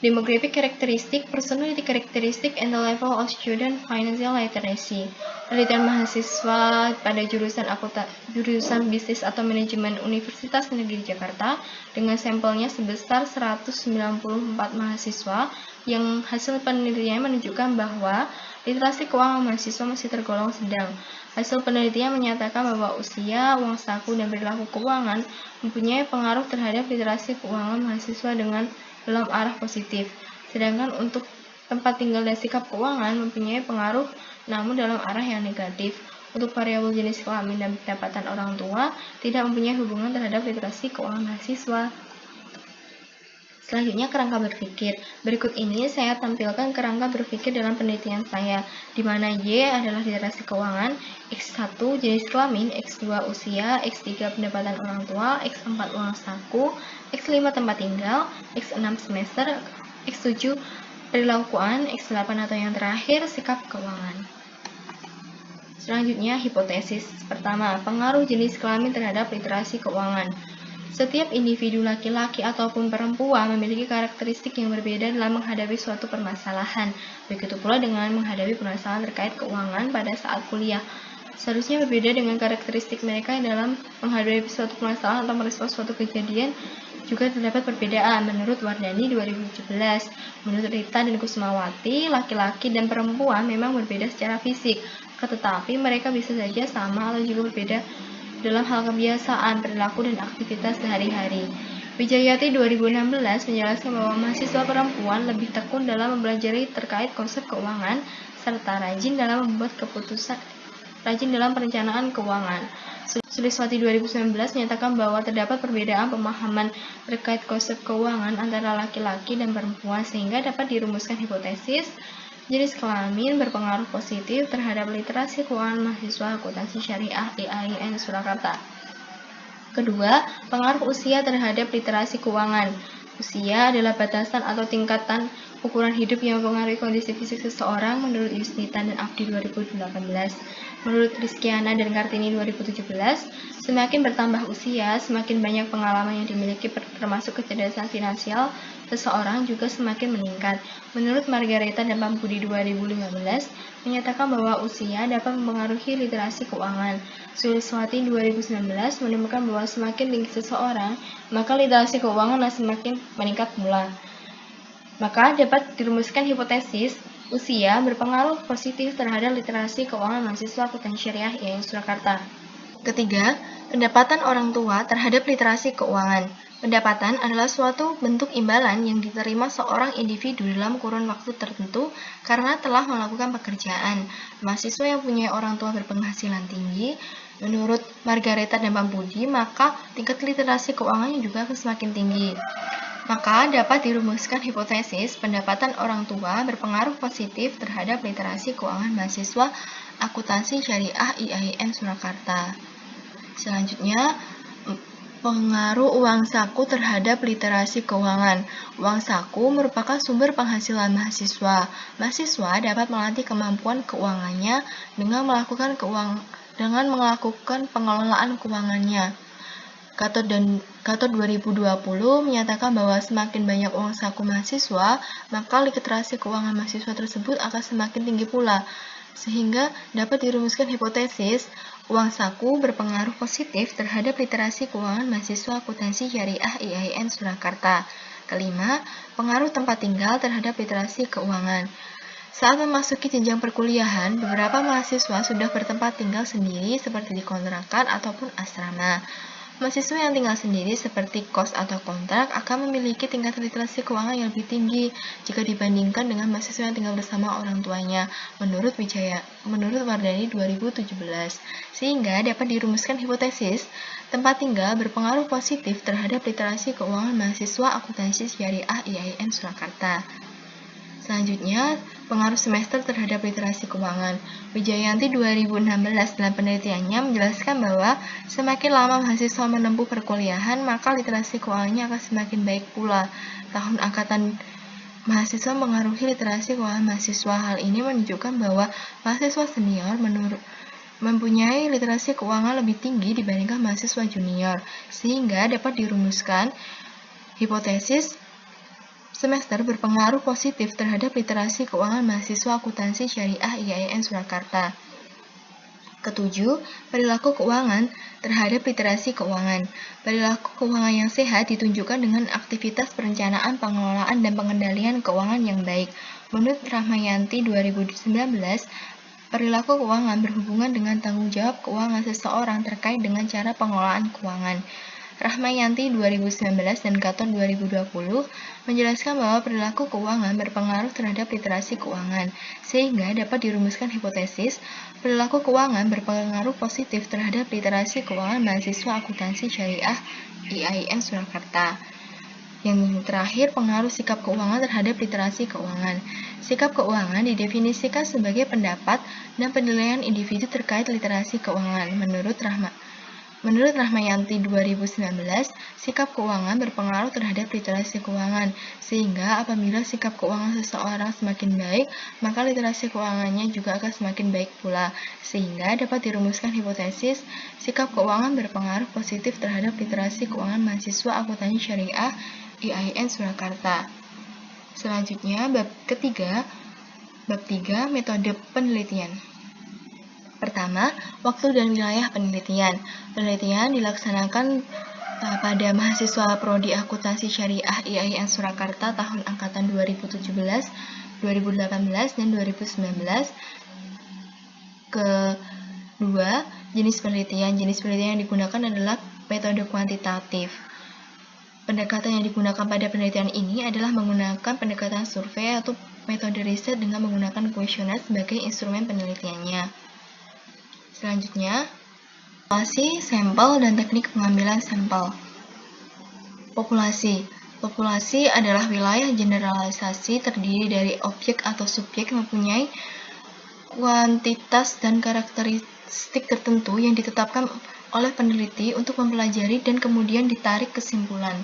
A: Demographic Characteristic, Personality Characteristic, and the Level of Student Financial Literacy. Penelitian mahasiswa pada jurusan Bisnis atau Manajemen Universitas Negeri Jakarta dengan sampelnya sebesar 194 mahasiswa yang hasil penelitiannya menunjukkan bahwa literasi keuangan mahasiswa masih tergolong sedang. Hasil penelitian menyatakan bahwa usia, uang saku, dan perilaku keuangan mempunyai pengaruh terhadap literasi keuangan mahasiswa dalam arah positif. Sedangkan untuk tempat tinggal dan sikap keuangan mempunyai pengaruh namun dalam arah yang negatif. Untuk variabel jenis kelamin dan pendapatan orang tua tidak mempunyai hubungan terhadap literasi keuangan mahasiswa. Selanjutnya, kerangka berpikir. Berikut ini saya tampilkan kerangka berpikir dalam penelitian saya, di mana Y adalah literasi keuangan, X1 jenis kelamin, X2 usia, X3 pendapatan orang tua, X4 uang saku, X5 tempat tinggal, X6 semester, X7 perilaku keuangan, X8 atau yang terakhir sikap keuangan. Selanjutnya, hipotesis. Pertama, pengaruh jenis kelamin terhadap literasi keuangan. Setiap individu laki-laki ataupun perempuan memiliki karakteristik yang berbeda dalam menghadapi suatu permasalahan. Begitu pula dengan menghadapi permasalahan terkait keuangan pada saat kuliah. Seharusnya berbeda dengan karakteristik mereka dalam menghadapi suatu permasalahan atau merespons suatu kejadian juga terdapat perbedaan. Menurut Wardani 2017, menurut Rita dan Kusmawati, laki-laki dan perempuan memang berbeda secara fisik, tetapi mereka bisa saja sama atau juga berbeda dalam hal kebiasaan, perilaku, dan aktivitas sehari-hari. Wijayati 2016 menjelaskan bahwa mahasiswa perempuan lebih tekun dalam mempelajari terkait konsep keuangan, serta rajin dalam perencanaan keuangan. Suliswati 2019 menyatakan bahwa terdapat perbedaan pemahaman terkait konsep keuangan antara laki-laki dan perempuan sehingga dapat dirumuskan hipotesis jenis kelamin berpengaruh positif terhadap literasi keuangan mahasiswa akuntansi syariah IAIN Surakarta. Kedua, pengaruh usia terhadap literasi keuangan. Usia adalah batasan atau tingkatan ukuran hidup yang mempengaruhi kondisi fisik seseorang menurut Yusnita dan Abdi 2018. Menurut Rizkyana dan Kartini 2017, semakin bertambah usia, semakin banyak pengalaman yang dimiliki termasuk kecerdasan finansial seseorang juga semakin meningkat. Menurut Margareta dan Pampudi 2015, menyatakan bahwa usia dapat mempengaruhi literasi keuangan. Suliswati 2019 menemukan bahwa semakin tinggi seseorang, maka literasi keuangan semakin meningkat pula. Maka dapat dirumuskan hipotesis usia berpengaruh positif terhadap literasi keuangan mahasiswa akuntansi syariah IAIN Surakarta. Ketiga, pendapatan orang tua terhadap literasi keuangan. Pendapatan adalah suatu bentuk imbalan yang diterima seorang individu dalam kurun waktu tertentu karena telah melakukan pekerjaan. Mahasiswa yang punya orang tua berpenghasilan tinggi, menurut Margareta dan Pampudi, maka tingkat literasi keuangannya juga akan semakin tinggi. Maka dapat dirumuskan hipotesis pendapatan orang tua berpengaruh positif terhadap literasi keuangan mahasiswa akuntansi syariah IAIN Surakarta. Selanjutnya, pengaruh uang saku terhadap literasi keuangan. Uang saku merupakan sumber penghasilan mahasiswa. Mahasiswa dapat melatih kemampuan keuangannya dengan melakukan pengelolaan keuangannya. Gatot dan Gatot 2020 menyatakan bahwa semakin banyak uang saku mahasiswa, maka literasi keuangan mahasiswa tersebut akan semakin tinggi pula. Sehingga dapat dirumuskan hipotesis, uang saku berpengaruh positif terhadap literasi keuangan mahasiswa akuntansi syariah IAIN Surakarta. Kelima, pengaruh tempat tinggal terhadap literasi keuangan. Saat memasuki jenjang perkuliahan, beberapa mahasiswa sudah bertempat tinggal sendiri seperti di kontrakan ataupun asrama. Mahasiswa yang tinggal sendiri seperti kos atau kontrak akan memiliki tingkat literasi keuangan yang lebih tinggi jika dibandingkan dengan mahasiswa yang tinggal bersama orang tuanya, menurut Wardani 2017. Sehingga dapat dirumuskan hipotesis, tempat tinggal berpengaruh positif terhadap literasi keuangan mahasiswa akuntansi syariah IAIN Surakarta. Selanjutnya, pengaruh semester terhadap literasi keuangan. Wijayanti 2016 dalam penelitiannya menjelaskan bahwa semakin lama mahasiswa menempuh perkuliahan, maka literasi keuangannya akan semakin baik pula. Tahun angkatan mahasiswa mengaruhi literasi keuangan mahasiswa. Hal ini menunjukkan bahwa mahasiswa senior mempunyai literasi keuangan lebih tinggi dibandingkan mahasiswa junior, sehingga dapat dirumuskan hipotesis semester berpengaruh positif terhadap literasi keuangan mahasiswa akuntansi syariah IAIN Surakarta. Ketujuh, perilaku keuangan terhadap literasi keuangan. Perilaku keuangan yang sehat ditunjukkan dengan aktivitas perencanaan, pengelolaan, dan pengendalian keuangan yang baik. Menurut Rahmayanti 2019, perilaku keuangan berhubungan dengan tanggung jawab keuangan seseorang terkait dengan cara pengelolaan keuangan. Rahmayanti 2019 dan Gatot 2020 menjelaskan bahwa perilaku keuangan berpengaruh terhadap literasi keuangan, sehingga dapat dirumuskan hipotesis perilaku keuangan berpengaruh positif terhadap literasi keuangan mahasiswa akuntansi syariah IAIN Surakarta. Yang terakhir, pengaruh sikap keuangan terhadap literasi keuangan. Sikap keuangan didefinisikan sebagai pendapat dan penilaian individu terkait literasi keuangan. Menurut Rahmayanti 2019, sikap keuangan berpengaruh terhadap literasi keuangan, sehingga apabila sikap keuangan seseorang semakin baik, maka literasi keuangannya juga akan semakin baik pula, sehingga dapat dirumuskan hipotesis sikap keuangan berpengaruh positif terhadap literasi keuangan mahasiswa akuntansi syariah IAIN Surakarta. Selanjutnya, bab 3, metode penelitian. Pertama, waktu dan wilayah penelitian. Penelitian dilaksanakan pada mahasiswa Prodi Akuntansi Syariah IAIN Surakarta tahun angkatan 2017, 2018, dan 2019. Kedua, jenis penelitian. Jenis penelitian yang digunakan adalah metode kuantitatif. Pendekatan yang digunakan pada penelitian ini adalah menggunakan pendekatan survei atau metode riset dengan menggunakan kuesioner sebagai instrumen penelitiannya. Selanjutnya, populasi, sampel, dan teknik pengambilan sampel. Populasi. Populasi adalah wilayah generalisasi terdiri dari objek atau subjek yang mempunyai kuantitas dan karakteristik tertentu yang ditetapkan oleh peneliti untuk mempelajari dan kemudian ditarik kesimpulan.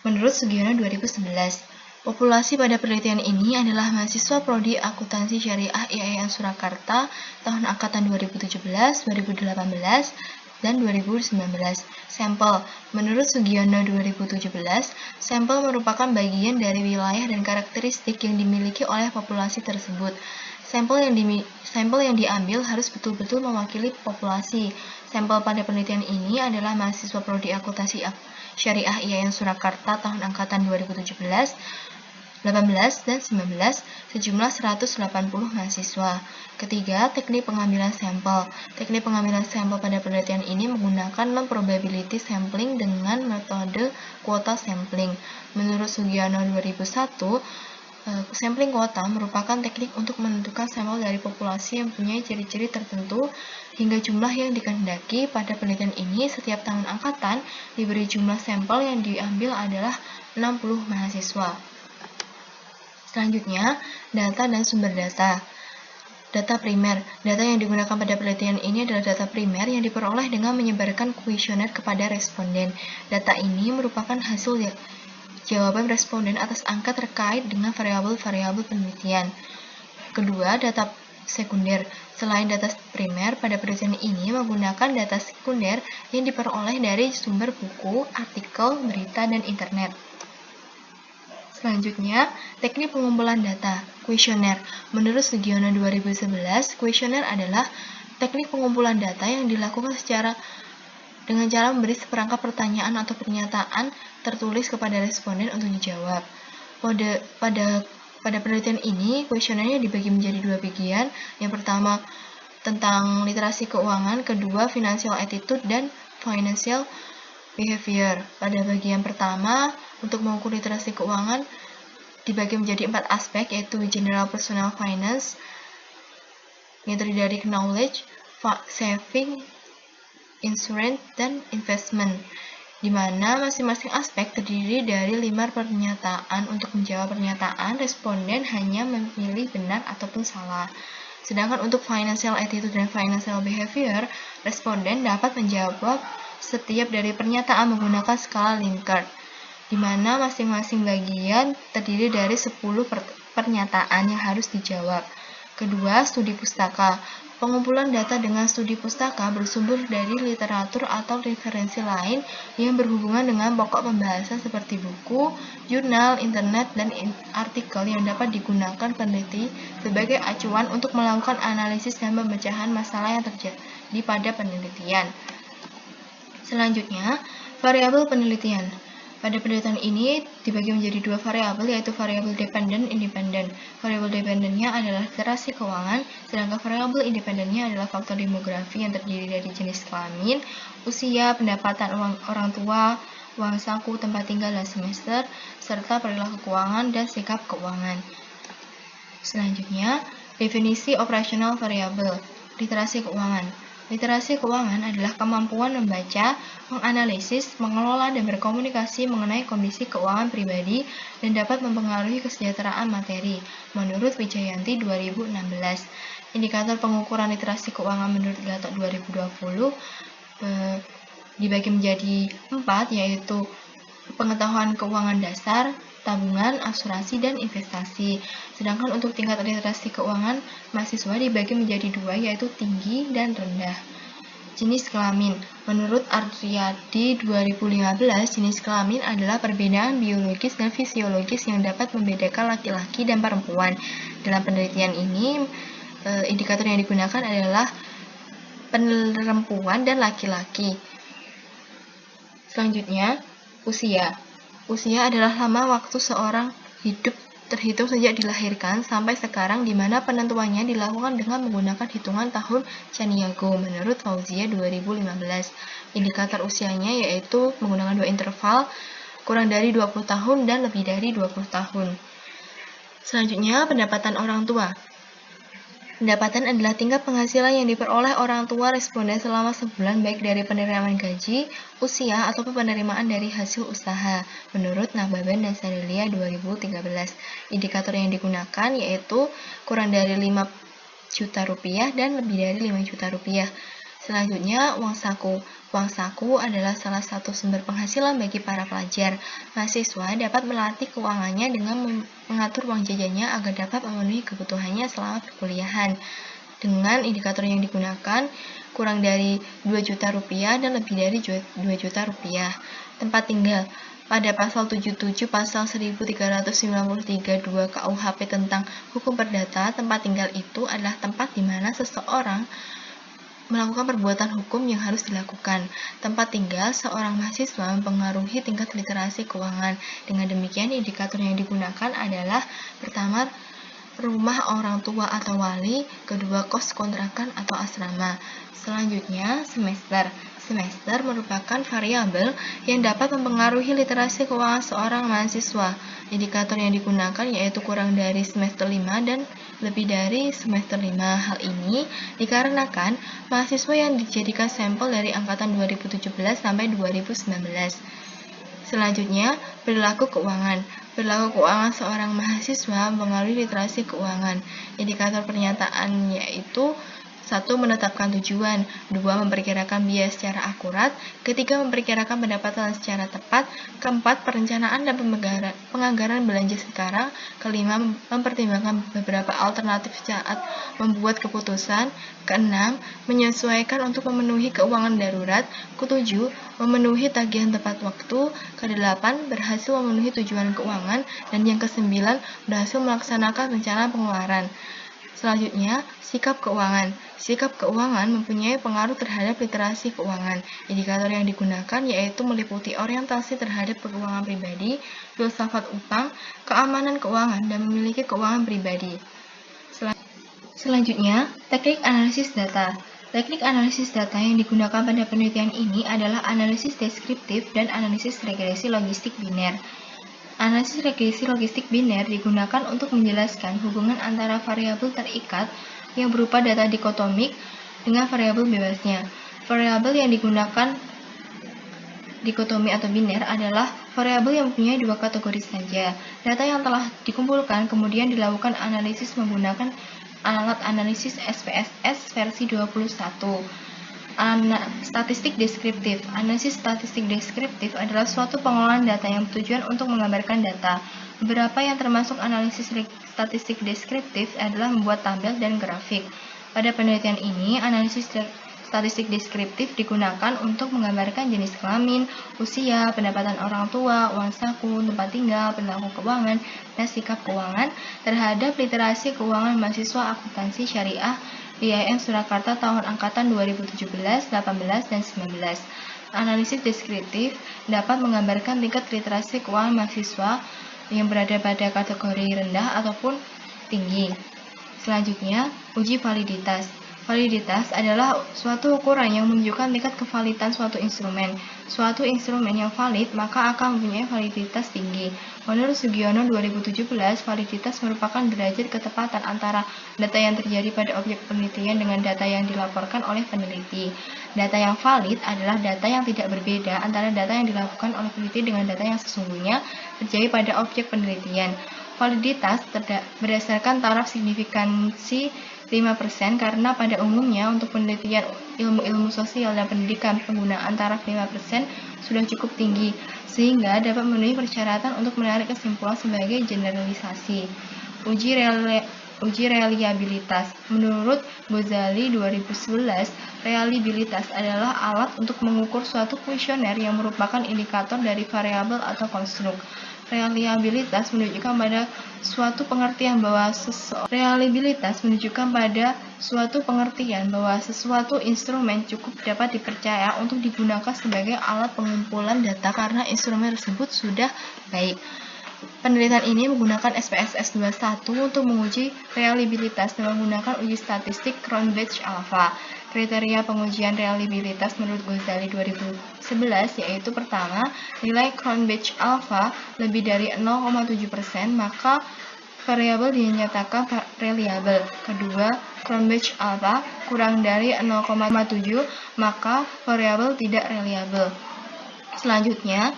A: Menurut Sugiono 2011, populasi pada penelitian ini adalah mahasiswa Prodi Akuntansi Syariah IAIN Surakarta tahun angkatan 2017, 2018, dan 2019. Sampel. Menurut Sugiono 2017, sampel merupakan bagian dari wilayah dan karakteristik yang dimiliki oleh populasi tersebut. Sampel yang diambil harus betul-betul mewakili populasi. Sampel pada penelitian ini adalah mahasiswa Prodi Akuntansi Syariah IAIN Surakarta tahun angkatan 2017, 18, dan 19, sejumlah 180 mahasiswa. Ketiga, teknik pengambilan sampel. Teknik pengambilan sampel pada penelitian ini menggunakan non-probability sampling dengan metode kuota sampling. Menurut Sugiono 2001, sampling kuota merupakan teknik untuk menentukan sampel dari populasi yang mempunyai ciri-ciri tertentu hingga jumlah yang dikehendaki. Pada penelitian ini, setiap tahun angkatan diberi jumlah sampel yang diambil adalah 60 mahasiswa. Selanjutnya, data dan sumber data. Data primer. Data yang digunakan pada penelitian ini adalah data primer yang diperoleh dengan menyebarkan kuesioner kepada responden. Data ini merupakan hasil jawaban responden atas angka terkait dengan variabel-variabel penelitian. Kedua, data sekunder. Selain data primer, pada penelitian ini menggunakan data sekunder yang diperoleh dari sumber buku, artikel, berita, dan internet. Selanjutnya, teknik pengumpulan data, kuesioner. Menurut Sugiono 2011, kuesioner adalah teknik pengumpulan data yang dilakukan dengan cara memberi seperangkat pertanyaan atau pernyataan tertulis kepada responden untuk dijawab. Pada penelitian ini, kuesionernya dibagi menjadi dua bagian. Yang pertama tentang literasi keuangan, kedua financial attitude dan financial behavior. Pada bagian pertama, untuk mengukur literasi keuangan dibagi menjadi 4 aspek, yaitu general personal finance, yang terdiri dari knowledge, saving, insurance, dan investment, di mana masing-masing aspek terdiri dari 5 pernyataan. Untuk menjawab pernyataan, responden hanya memilih benar ataupun salah. Sedangkan untuk financial attitude dan financial behavior, responden dapat menjawab setiap dari pernyataan menggunakan skala Likert, di mana masing-masing bagian terdiri dari 10 pernyataan yang harus dijawab. Kedua, studi pustaka. Pengumpulan data dengan studi pustaka bersumber dari literatur atau referensi lain yang berhubungan dengan pokok pembahasan seperti buku, jurnal, internet, dan artikel yang dapat digunakan peneliti sebagai acuan untuk melakukan analisis dan pemecahan masalah yang terjadi pada penelitian. Selanjutnya, variabel penelitian. Pada penelitian ini dibagi menjadi dua variabel, yaitu variabel dependen dan independen. Variabel dependennya adalah literasi keuangan, sedangkan variabel independennya adalah faktor demografi yang terdiri dari jenis kelamin, usia, pendapatan orang tua, uang saku, tempat tinggal, dan semester, serta perilaku keuangan dan sikap keuangan. Selanjutnya, definisi operasional variabel. Literasi keuangan. Literasi keuangan adalah kemampuan membaca, menganalisis, mengelola, dan berkomunikasi mengenai kondisi keuangan pribadi dan dapat mempengaruhi kesejahteraan materi, menurut Wijayanti 2016. Indikator pengukuran literasi keuangan menurut Gatot 2020 dibagi menjadi 4, yaitu pengetahuan keuangan dasar, tabungan, asuransi, dan investasi. Sedangkan untuk tingkat literasi keuangan mahasiswa dibagi menjadi 2, yaitu tinggi dan rendah. Jenis kelamin. Menurut Ardriyadi 2015, jenis kelamin adalah perbedaan biologis dan fisiologis yang dapat membedakan laki-laki dan perempuan. Dalam penelitian ini, indikator yang digunakan adalah perempuan dan laki-laki. Selanjutnya, usia. Usia adalah lama waktu seorang hidup terhitung sejak dilahirkan sampai sekarang, di mana penentuannya dilakukan dengan menggunakan hitungan tahun Chaniago menurut Fauzia 2015. Indikator usianya yaitu menggunakan 2 interval, kurang dari 20 tahun dan lebih dari 20 tahun. Selanjutnya, pendapatan orang tua. Pendapatan adalah tingkat penghasilan yang diperoleh orang tua responden selama sebulan, baik dari penerimaan gaji, usia, ataupun penerimaan dari hasil usaha, menurut Nababan dan Sadelia 2013. Indikator yang digunakan yaitu kurang dari 5 juta rupiah dan lebih dari 5 juta rupiah. Selanjutnya, uang saku. Uang saku adalah salah satu sumber penghasilan bagi para pelajar. Mahasiswa dapat melatih keuangannya dengan mengatur uang jajannya agar dapat memenuhi kebutuhannya selama perkuliahan. Dengan indikator yang digunakan, kurang dari 2 juta rupiah dan lebih dari 2 juta rupiah. Tempat tinggal. Pada pasal 77 pasal 1393 2 KUHP tentang hukum perdata, tempat tinggal itu adalah tempat di mana seseorang melakukan perbuatan hukum yang harus dilakukan. Tempat tinggal seorang mahasiswa mempengaruhi tingkat literasi keuangan. Dengan demikian, indikator yang digunakan adalah pertama, rumah orang tua atau wali, kedua, kos kontrakan atau asrama. Selanjutnya, semester. Semester merupakan variabel yang dapat mempengaruhi literasi keuangan seorang mahasiswa. Indikator yang digunakan yaitu kurang dari semester 5 dan lebih dari semester 5. Hal ini dikarenakan mahasiswa yang dijadikan sampel dari angkatan 2017 sampai 2019. Selanjutnya, perilaku keuangan. Perilaku keuangan seorang mahasiswa mempengaruhi literasi keuangan. Indikator pernyataan yaitu 1. Menetapkan tujuan. 2. Memperkirakan biaya secara akurat. 3. Memperkirakan pendapatan secara tepat. 4. Perencanaan dan penganggaran belanja sekarang. 5. Mempertimbangkan beberapa alternatif saat membuat keputusan. 6. Menyesuaikan untuk memenuhi keuangan darurat. 7. Memenuhi tagihan tepat waktu. 8. Berhasil memenuhi tujuan keuangan. Dan yang ke-9, berhasil melaksanakan rencana pengeluaran. Selanjutnya, sikap keuangan. Sikap keuangan mempunyai pengaruh terhadap literasi keuangan. Indikator yang digunakan yaitu meliputi orientasi terhadap keuangan pribadi, filsafat utang, keamanan keuangan, dan memiliki keuangan pribadi. Selanjutnya, teknik analisis data. Teknik analisis data yang digunakan pada penelitian ini adalah analisis deskriptif dan analisis regresi logistik biner. Analisis regresi logistik biner digunakan untuk menjelaskan hubungan antara variabel terikat yang berupa data dikotomik dengan variabel bebasnya. Variabel yang digunakan dikotomi atau biner adalah variabel yang mempunyai dua kategori saja. Data yang telah dikumpulkan kemudian dilakukan analisis menggunakan alat analisis SPSS versi 21. Statistik deskriptif. Analisis statistik deskriptif adalah suatu pengolahan data yang bertujuan untuk menggambarkan data. Beberapa yang termasuk analisis statistik deskriptif adalah membuat tabel dan grafik. Pada penelitian ini, analisis statistik deskriptif digunakan untuk menggambarkan jenis kelamin, usia, pendapatan orang tua, uang saku, tempat tinggal, perilaku keuangan, dan sikap keuangan terhadap literasi keuangan mahasiswa akuntansi syariah di IAIN Surakarta tahun angkatan 2017, 18, dan 19. Analisis deskriptif dapat menggambarkan tingkat literasi keuangan mahasiswa yang berada pada kategori rendah ataupun tinggi. Selanjutnya, uji validitas. Validitas adalah suatu ukuran yang menunjukkan tingkat kevalidan suatu instrumen. Suatu instrumen yang valid maka akan mempunyai validitas tinggi. Menurut Sugiono 2017, validitas merupakan derajat ketepatan antara data yang terjadi pada objek penelitian dengan data yang dilaporkan oleh peneliti. Data yang valid adalah data yang tidak berbeda antara data yang dilakukan oleh peneliti dengan data yang sesungguhnya terjadi pada objek penelitian. Validitas berdasarkan taraf signifikansi 5% karena pada umumnya untuk penelitian ilmu-ilmu sosial dan pendidikan penggunaan taraf 5% sudah cukup tinggi sehingga dapat memenuhi persyaratan untuk menarik kesimpulan sebagai generalisasi. Uji reliabilitas. Menurut Ghazali 2011, reliabilitas adalah alat untuk mengukur suatu kuesioner yang merupakan indikator dari variabel atau konstruk. Reliabilitas menunjukkan pada suatu pengertian bahwa sesuatu instrumen cukup dapat dipercaya untuk digunakan sebagai alat pengumpulan data karena instrumen tersebut sudah baik. Penelitian ini menggunakan SPSS 21 untuk menguji reliabilitas dan menggunakan uji statistik Cronbach alpha. Kriteria pengujian reliabilitas menurut Ghazali 2011 yaitu pertama, nilai Cronbach alpha lebih dari 0,7% maka variabel dinyatakan reliable. Kedua, Cronbach alpha kurang dari 0,7 maka variabel tidak reliable. Selanjutnya,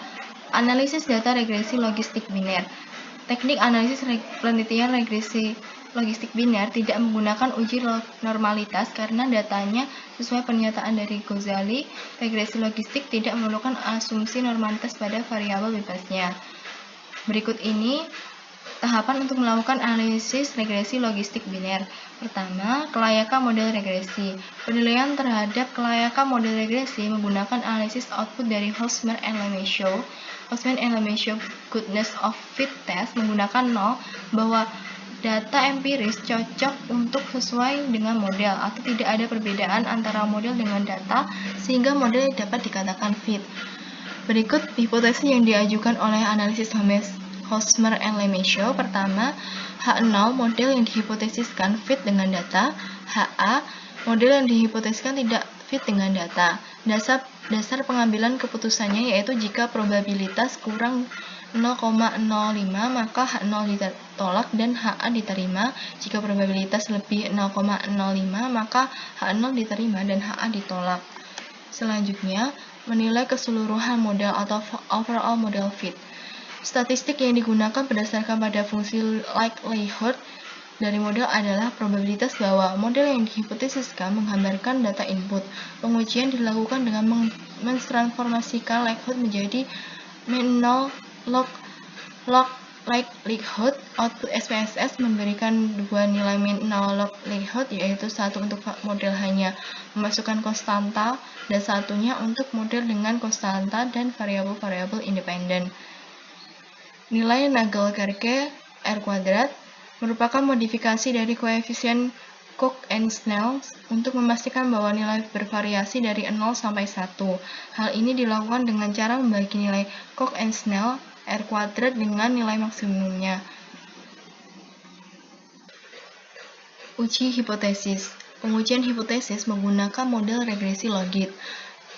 A: analisis data regresi logistik biner. Teknik analisis penelitian regresi logistik biner tidak menggunakan uji normalitas karena datanya sesuai pernyataan dari Ghazali, regresi logistik tidak memerlukan asumsi normalitas pada variabel bebasnya. Berikut ini tahapan untuk melakukan analisis regresi logistik biner. Pertama, kelayakan model regresi. Penilaian terhadap kelayakan model regresi menggunakan analisis output dari Holzman and Lemaitre. Holzman and Lemaitre Goodness of Fit Test menggunakan 0 bahwa data empiris cocok untuk sesuai dengan model atau tidak ada perbedaan antara model dengan data sehingga model dapat dikatakan fit. Berikut hipotesis yang diajukan oleh analisis Holzman and Lemaitre. Pertama, H0 model yang dihipotesiskan fit dengan data. HA model yang dihipotesiskan tidak fit dengan data. Dasar pengambilan keputusannya yaitu jika probabilitas kurang 0,05 maka H0 ditolak dan HA diterima. Jika probabilitas lebih 0,05 maka H0 diterima dan HA ditolak. Selanjutnya, menilai keseluruhan model atau overall model fit. Statistik yang digunakan berdasarkan pada fungsi likelihood dari model adalah probabilitas bahwa model yang dihipotesiskan menggambarkan data input. Pengujian dilakukan dengan mentransformasikan likelihood menjadi mean log likelihood. Output SPSS memberikan dua nilai mean log likelihood, yaitu satu untuk model hanya memasukkan konstanta dan satunya untuk model dengan konstanta dan variabel-variabel independen. Nilai Nagelkerke R kuadrat merupakan modifikasi dari koefisien Cook and Snell untuk memastikan bahwa nilai bervariasi dari 0 sampai 1. Hal ini dilakukan dengan cara membagi nilai Cook and Snell R kuadrat dengan nilai maksimumnya. Uji hipotesis. Pengujian hipotesis menggunakan model regresi logit.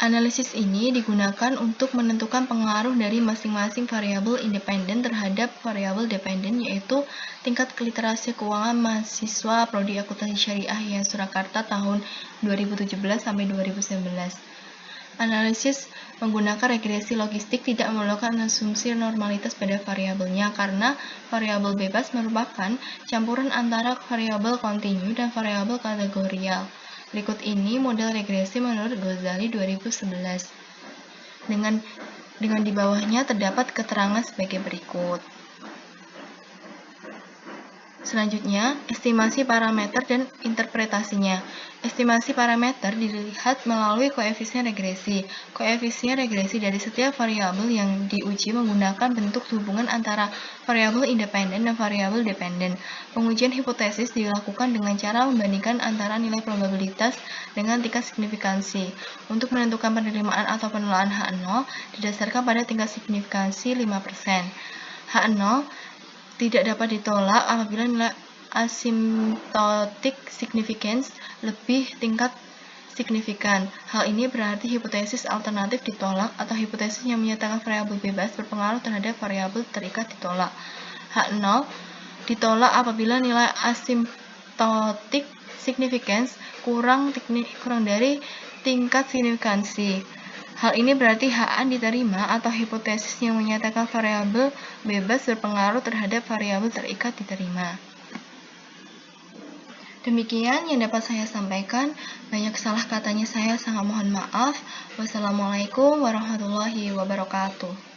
A: Analisis ini digunakan untuk menentukan pengaruh dari masing-masing variabel independen terhadap variabel dependen, yaitu tingkat literasi keuangan mahasiswa Prodi Akuntansi Syariah YAIN Surakarta tahun 2017 sampai 2019. Analisis menggunakan regresi logistik tidak memerlukan asumsi normalitas pada variabelnya karena variabel bebas merupakan campuran antara variabel kontinu dan variabel kategorial. Berikut ini model regresi menurut Ghazali 2011. Dengan di bawahnya terdapat keterangan sebagai berikut. Selanjutnya, estimasi parameter dan interpretasinya. Estimasi parameter dilihat melalui koefisien regresi. Koefisien regresi dari setiap variabel yang diuji menggunakan bentuk hubungan antara variabel independen dan variabel dependen. Pengujian hipotesis dilakukan dengan cara membandingkan antara nilai probabilitas dengan tingkat signifikansi. Untuk menentukan penerimaan atau penolakan H0 didasarkan pada tingkat signifikansi 5%. H0 tidak dapat ditolak apabila nilai asymptotic significance lebih tingkat signifikan. Hal ini berarti hipotesis alternatif ditolak atau hipotesis yang menyatakan variabel bebas berpengaruh terhadap variabel terikat ditolak. H0 ditolak apabila nilai asymptotic significance kurang dari tingkat signifikansi. Hal ini berarti HA diterima atau hipotesis yang menyatakan variabel bebas berpengaruh terhadap variabel terikat diterima. Demikian yang dapat saya sampaikan. Banyak salah katanya saya sangat mohon maaf. Wassalamualaikum warahmatullahi wabarakatuh.